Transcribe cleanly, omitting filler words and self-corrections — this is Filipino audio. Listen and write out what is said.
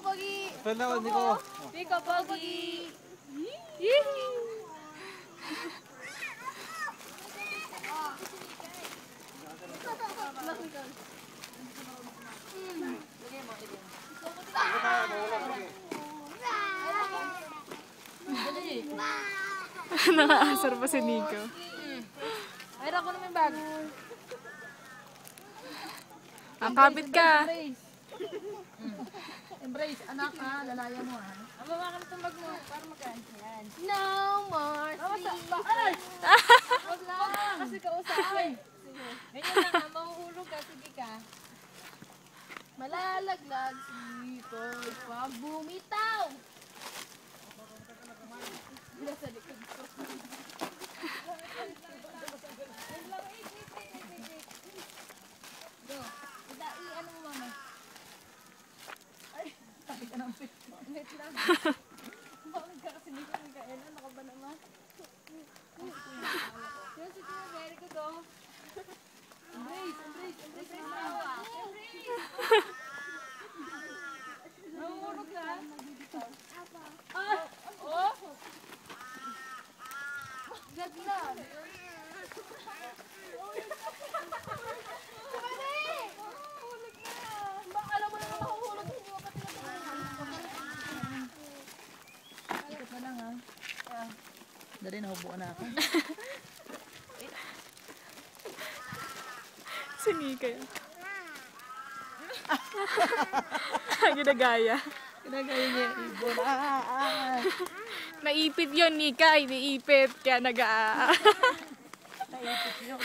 Pogi! Pwede ako, Nico. Nico, Pogi! Nakaasar pa si Nico. Ay, ako naman yung bag. Ang kapit ka. Embrace, anak ha, lalaya mo ha. Ang baba ka na itong bag mo, para magkaan. Yan. No more sleep. Ay! Wag lang, kasi kausapin. Ganyan lang ha, mahuhulog ka, sige ka. Malalaglag sipag pag bumitaw. Nasa likod ko. Go. Ano mo mama? Ay, sabi ka ng fit. Wait lang. Bakit ka kasi dito ng kaela? Naka ba naman? Yung si Tina, very good oh. Embrace, embrace, embrace. Embrace. Nahulog ka? Ah! Oh! Gagla. Dari na hubo na ako. Si Nika yun. Ginagaya. Ginagaya niya ibon. Naipit yun, Nika. Iniipit. Kaya Naipit yun.